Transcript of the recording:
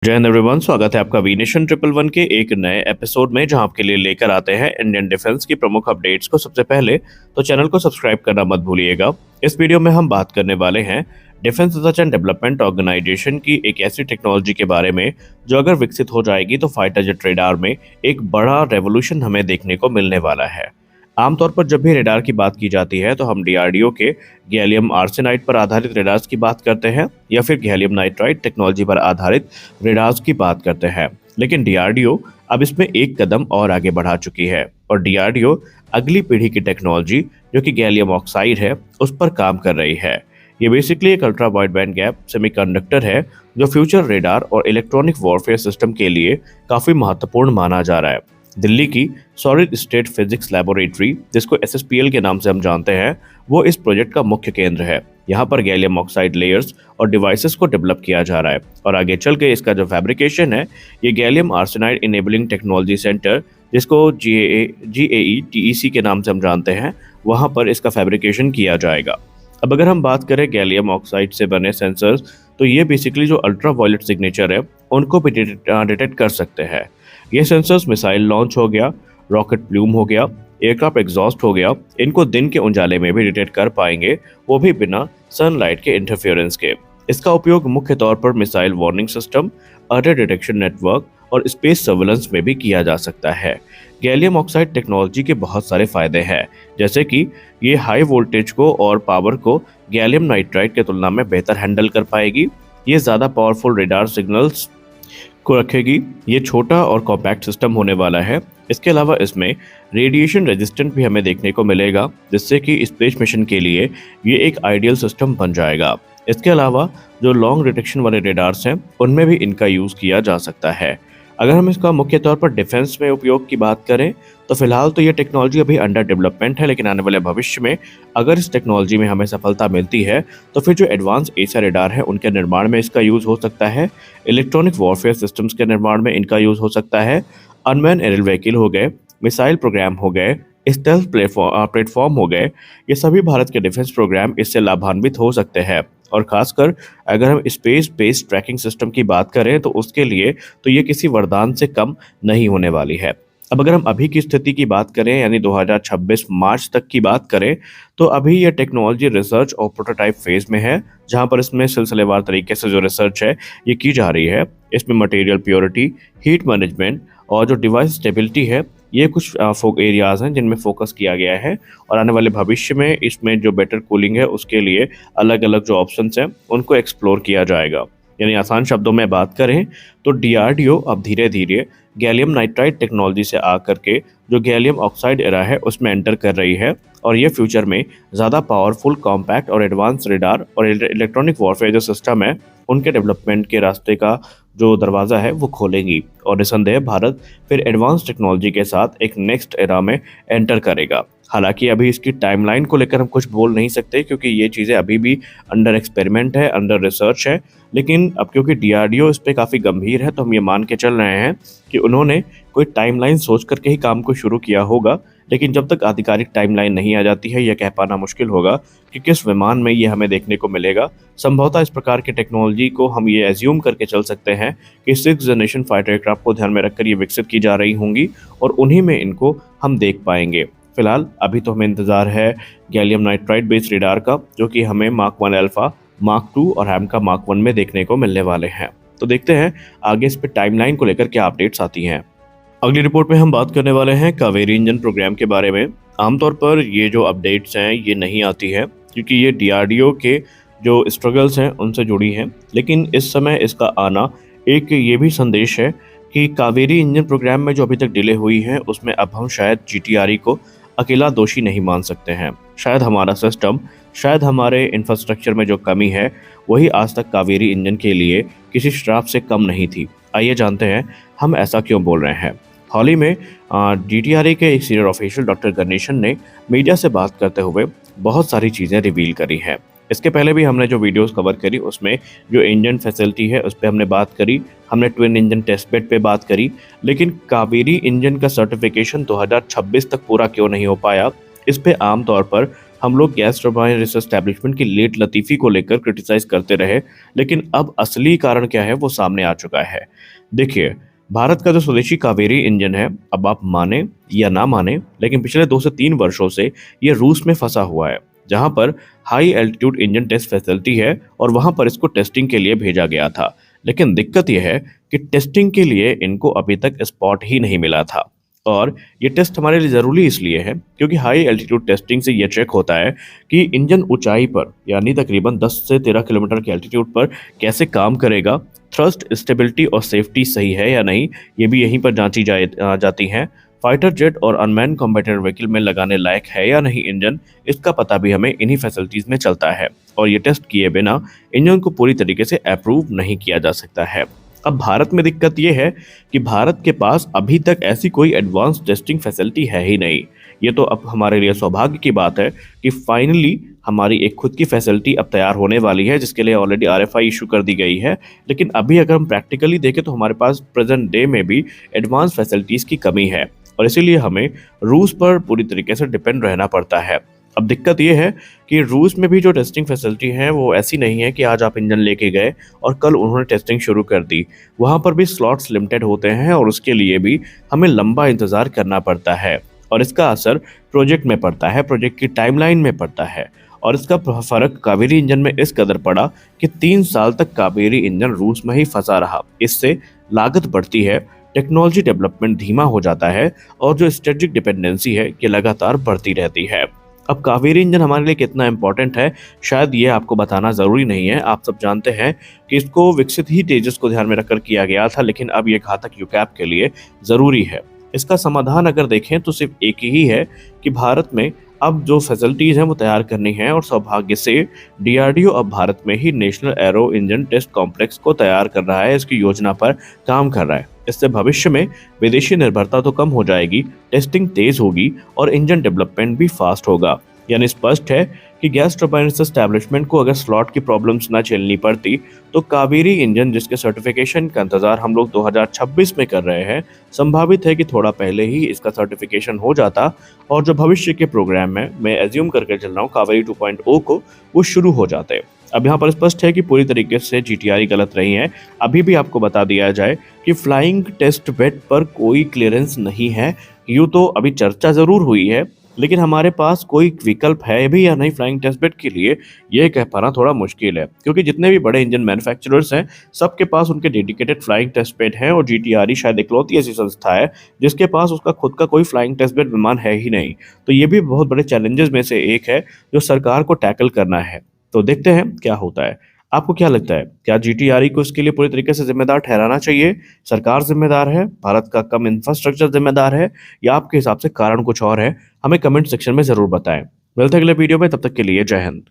जय हिंद एवरीवन, स्वागत है आपका वी नेशन 111 के एक नए एपिसोड में, जहां आपके लिए लेकर आते हैं इंडियन डिफेंस की प्रमुख अपडेट्स को। सबसे पहले तो चैनल को सब्सक्राइब करना मत भूलिएगा। इस वीडियो में हम बात करने वाले हैं defence research and development organisation की एक ऐसी टेक्नोलॉजी के बारे में जो अगर विकसित हो जाएगी तो फाइटर जेट रेडार में एक बड़ा रेवोल्यूशन हमें देखने को मिलने वाला है। आमतौर पर जब भी रेडार की बात की जाती है तो हम डीआरडीओ के गैलियम आर्सेनाइड पर आधारित रेडार्स की बात करते हैं या फिर गैलियम नाइट्राइड टेक्नोलॉजी पर आधारित रेडार्स की बात करते हैं। लेकिन डीआरडीओ अब इसमें एक कदम और आगे बढ़ा चुकी है और डीआरडीओ अगली पीढ़ी की टेक्नोलॉजी जो कि गैलियम ऑक्साइड है उस पर काम कर रही है। ये बेसिकली एक ultra wide band gap semiconductor है जो फ्यूचर रेडार और इलेक्ट्रॉनिक वॉरफेयर सिस्टम के लिए काफी महत्वपूर्ण माना जा रहा है। दिल्ली की सॉलिड स्टेट फिजिक्स लैबोरेटरी, जिसको एसएसपीएल के नाम से हम जानते हैं, वो इस प्रोजेक्ट का मुख्य केंद्र है। यहाँ पर गैलियम ऑक्साइड लेयर्स और डिवाइसेस को डेवलप किया जा रहा है और आगे चल के इसका जो फैब्रिकेशन है ये gallium arsenide enabling technology centre, जिसको जीएई टीईसी के नाम से हम जानते हैं, वहाँ पर इसका फैब्रिकेशन किया जाएगा। अब अगर हम बात करें गैलियम ऑक्साइड से बने सेंसर्स, तो ये बेसिकली जो अल्ट्रा वायलेट सिग्नेचर है उनको भी डिटेक्ट कर सकते हैं। ये सेंसर्स मिसाइल लॉन्च हो गया, रॉकेट प्लूम हो गया, एयरक्राफ्ट एग्जॉस्ट हो गया, इनको दिन के उजाले में भी डिटेक्ट कर पाएंगे, वो भी बिना सनलाइट के इंटरफेरेंस के। इसका उपयोग मुख्य तौर पर missile warning system, order detection network और स्पेस सर्वेलेंस में भी किया जा सकता है। गैलियम ऑक्साइड टेक्नोलॉजी के बहुत सारे फायदे हैं, जैसे कि ये हाई वोल्टेज को और पावर को गैलियम नाइट्राइड के तुलना में बेहतर हैंडल कर पाएगी। ये ज़्यादा पावरफुल रेडार सिग्नल्स को रखेगी। ये छोटा और कॉम्पैक्ट सिस्टम होने वाला है। इसके अलावा इसमें रेडिएशन रेजिस्टेंट भी हमें देखने को मिलेगा, जिससे कि स्पेस मिशन के लिए ये एक आइडियल सिस्टम बन जाएगा। इसके अलावा जो लॉन्ग डिटेक्शन वाले रेडार्स हैं उनमें भी इनका यूज़ किया जा सकता है। अगर हम इसका मुख्य तौर पर डिफेंस में उपयोग की बात करें तो फिलहाल तो ये टेक्नोलॉजी अभी अंडर डेवलपमेंट है, लेकिन आने वाले भविष्य में अगर इस टेक्नोलॉजी में हमें सफलता मिलती है तो फिर जो एडवांस एशिया रेडार है उनके निर्माण में इसका यूज़ हो सकता है। इलेक्ट्रॉनिक वॉरफेयर सिस्टम्स के निर्माण में इनका यूज़ हो सकता है। अनमैन एरियल व्हीकल हो गए, मिसाइल प्रोग्राम हो गए, स्टेल्थ प्लेटफॉर्म हो गए, ये सभी भारत के डिफेंस प्रोग्राम इससे लाभान्वित हो सकते हैं। और खासकर अगर हम स्पेस बेस्ड ट्रैकिंग सिस्टम की बात करें तो उसके लिए तो ये किसी वरदान से कम नहीं होने वाली है। अब अगर हम अभी की स्थिति की बात करें, यानी 2026 मार्च तक की बात करें, तो अभी ये टेक्नोलॉजी रिसर्च और प्रोटोटाइप फेज में है, जहां पर इसमें सिलसिलेवार तरीके से जो रिसर्च है ये की जा रही है। इसमें मटेरियल प्योरिटी, हीट मैनेजमेंट और जो डिवाइस स्टेबिलिटी है, ये कुछ एरियाज हैं जिनमें फोकस किया गया है। और आने वाले भविष्य में इसमें जो बेटर कूलिंग है उसके लिए अलग अलग जो ऑप्शंस हैं उनको एक्सप्लोर किया जाएगा। यानी आसान शब्दों में बात करें तो डीआरडीओ अब धीरे धीरे गैलियम नाइट्राइड टेक्नोलॉजी से आकर के जो गैलियम ऑक्साइड एरा है उसमें एंटर कर रही है और ये फ्यूचर में ज़्यादा पावरफुल, कॉम्पैक्ट और एडवांस रेडार और इलेक्ट्रॉनिक वॉरफेयर जो सिस्टम है उनके डेवलपमेंट के रास्ते का जो दरवाज़ा है वो खोलेंगी और निसंदेह भारत फिर एडवांस टेक्नोलॉजी के साथ एक नेक्स्ट एरा में एंटर करेगा। हालांकि अभी इसकी टाइमलाइन को लेकर हम कुछ बोल नहीं सकते क्योंकि ये चीज़ें अभी भी अंडर एक्सपेरिमेंट है, अंडर रिसर्च है। लेकिन अब क्योंकि डीआरडीओ इस पर काफ़ी गंभीर है तो हम ये मान के चल रहे हैं कि उन्होंने कोई टाइमलाइन सोच करके ही काम को शुरू किया होगा। लेकिन जब तक आधिकारिक टाइमलाइन नहीं आ जाती है यह कह पाना मुश्किल होगा कि किस विमान में ये हमें देखने को मिलेगा। संभवतः इस प्रकार की टेक्नोलॉजी को हम ये एज्यूम करके चल सकते हैं कि 6th जनरेशन फाइटर एयरक्राफ्ट को ध्यान में रखकर ये विकसित की जा रही होंगी और उन्हीं में इनको हम देख पाएंगे। फिलहाल अभी तो हमें इंतजार है गैलियम नाइट्राइड बेस्ड रेडार का, जो कि हमें मार्क 1 अल्फा, मार्क 2 और हैमका मार्क 1 में देखने को मिलने वाले हैं। तो देखते हैं आगे इस पे टाइमलाइन को लेकर क्या अपडेट्स आती हैं। अगली रिपोर्ट में हम बात करने वाले हैं कावेरी इंजन प्रोग्राम के बारे में। आमतौर पर ये जो अपडेट्स हैं ये नहीं आती है क्योंकि ये डीआरडीओ के जो स्ट्रगल्स हैं उनसे जुड़ी हैं, लेकिन इस समय इसका आना एक ये भी संदेश है कि कावेरी इंजन प्रोग्राम में जो अभी तक डिले हुई है उसमें अब हम शायद जीटीआरई को अकेला दोषी नहीं मान सकते हैं। शायद हमारा सिस्टम, शायद हमारे इंफ्रास्ट्रक्चर में जो कमी है वही आज तक कावेरी इंजन के लिए किसी श्राप से कम नहीं थी। आइए जानते हैं हम ऐसा क्यों बोल रहे हैं। हाल ही में जीटीआरई के एक सीनियर ऑफिशियल डॉक्टर गणेशन ने मीडिया से बात करते हुए बहुत सारी चीज़ें रिवील करी हैं। इसके पहले भी हमने जो वीडियोस कवर करी उसमें जो इंजन फैसिलिटी है उस पर हमने बात करी, हमने ट्विन इंजन टेस्ट बेड पे बात करी। लेकिन कावेरी इंजन का सर्टिफिकेशन 2026 तक पूरा क्यों नहीं हो पाया, इस पे आमतौर पर हम लोग गैस टरबाइन रिसर्च एस्टैब्लिशमेंट की लेट लतीफ़ी को लेकर क्रिटिसाइज करते रहे, लेकिन अब असली कारण क्या है वो सामने आ चुका है। देखिए, भारत का जो स्वदेशी कावेरी इंजन है, अब आप माने या ना माने, लेकिन पिछले 2 से 3 वर्षों से ये रूस में फंसा हुआ है, जहां पर high altitude engine test facility है और वहां पर इसको टेस्टिंग के लिए भेजा गया था। लेकिन दिक्कत यह है कि टेस्टिंग के लिए इनको अभी तक स्पॉट ही नहीं मिला था। और ये टेस्ट हमारे लिए ज़रूरी इसलिए है क्योंकि हाई एल्टीट्यूड टेस्टिंग से ये चेक होता है कि इंजन ऊंचाई पर यानी तकरीबन 10 से 13 किलोमीटर के एल्टीट्यूड पर कैसे काम करेगा, थ्रस्ट स्टेबिलिटी और सेफ्टी सही है या नहीं, ये भी यहीं पर जाती हैं। फाइटर जेट और अनमैन कॉम्बैटेड व्हीकल में लगाने लायक है या नहीं इंजन, इसका पता भी हमें इन्हीं फैसिलिटीज़ में चलता है और ये टेस्ट किए बिना इंजन को पूरी तरीके से अप्रूव नहीं किया जा सकता है। अब भारत में दिक्कत यह है कि भारत के पास अभी तक ऐसी कोई एडवांस टेस्टिंग फैसिलिटी है ही नहीं। ये तो अब हमारे लिए सौभाग्य की बात है कि फाइनली हमारी एक खुद की फैसिलिटी अब तैयार होने वाली है, जिसके लिए ऑलरेडी आरएफआई इशू कर दी गई है। लेकिन अभी अगर हम प्रैक्टिकली देखें तो हमारे पास प्रेजेंट डे में भी एडवांस फैसिलिटीज़ की कमी है और इसीलिए हमें रूस पर पूरी तरीके से डिपेंड रहना पड़ता है। अब दिक्कत ये है कि रूस में भी जो टेस्टिंग फैसिलिटी है वो ऐसी नहीं है कि आज आप इंजन लेके गए और कल उन्होंने टेस्टिंग शुरू कर दी। वहाँ पर भी स्लॉट्स लिमिटेड होते हैं और उसके लिए भी हमें लंबा इंतज़ार करना पड़ता है और इसका असर प्रोजेक्ट में पड़ता है, प्रोजेक्ट की टाइमलाइन में पड़ता है। और इसका फ़र्क कावेरी इंजन में इस कदर पड़ा कि 3 साल तक कावेरी इंजन रूस में ही फंसा रहा। इससे लागत बढ़ती है, टेक्नोलॉजी डेवलपमेंट धीमा हो जाता है और जो स्ट्रेटेजिक डिपेंडेंसी है ये लगातार बढ़ती रहती है। अब कावेरी इंजन हमारे लिए कितना इंपॉर्टेंट है शायद ये आपको बताना ज़रूरी नहीं है। आप सब जानते हैं कि इसको विकसित ही तेजस को ध्यान में रखकर किया गया था, लेकिन अब ये घातक यूकैप के लिए ज़रूरी है। इसका समाधान अगर देखें तो सिर्फ एक ही है कि भारत में अब जो फैसिलिटीज़ हैं वो तैयार करनी है और सौभाग्य से डीआरडीओ अब भारत में ही national aero engine test complex को तैयार कर रहा है, इसकी योजना पर काम कर रहा है। इससे भविष्य में विदेशी निर्भरता तो कम हो जाएगी, टेस्टिंग तेज होगी और इंजन डेवलपमेंट भी फास्ट होगा। यानी स्पष्ट है कि गैस टरबाइन एस्टैब्लिशमेंट को अगर स्लॉट की प्रॉब्लम्स ना झेलनी पड़ती तो कावेरी इंजन जिसके सर्टिफिकेशन का इंतजार हम लोग 2026 में कर रहे हैं, संभावित है कि थोड़ा पहले ही इसका सर्टिफिकेशन हो जाता और जो भविष्य के प्रोग्राम में मैं एज्यूम करके चल रहा हूँ कावेरी 2.0 को, वो शुरू हो जाते। अब यहाँ पर स्पष्ट है कि पूरी तरीके से जीटीआर गलत रही है। अभी भी आपको बता दिया जाए कि फ्लाइंग टेस्ट बेड पर कोई क्लियरेंस नहीं है। यूँ तो अभी चर्चा ज़रूर हुई है, लेकिन हमारे पास कोई विकल्प है भी या नहीं फ्लाइंग टेस्ट बेड के लिए, ये कह पाना थोड़ा मुश्किल है क्योंकि जितने भी बड़े इंजन मैन्युफैक्चरर्स हैं सबके पास उनके डेडिकेटेड फ्लाइंग टेस्ट बेड हैं और जीटीआर शायद इकलौती ऐसी संस्था है जिसके पास उसका खुद का कोई फ्लाइंग टेस्ट बेड विमान है ही नहीं। तो ये भी बहुत बड़े चैलेंजेस में से एक है जो सरकार को टैकल करना है। तो देखते हैं क्या होता है। आपको क्या लगता है, क्या जीटीआरई को इसके लिए पूरी तरीके से जिम्मेदार ठहराना चाहिए? सरकार जिम्मेदार है, भारत का कम इंफ्रास्ट्रक्चर जिम्मेदार है, या आपके हिसाब से कारण कुछ और है? हमें कमेंट सेक्शन में जरूर बताएं। मिलते हैं अगले वीडियो में, तब तक के लिए जय हिंद।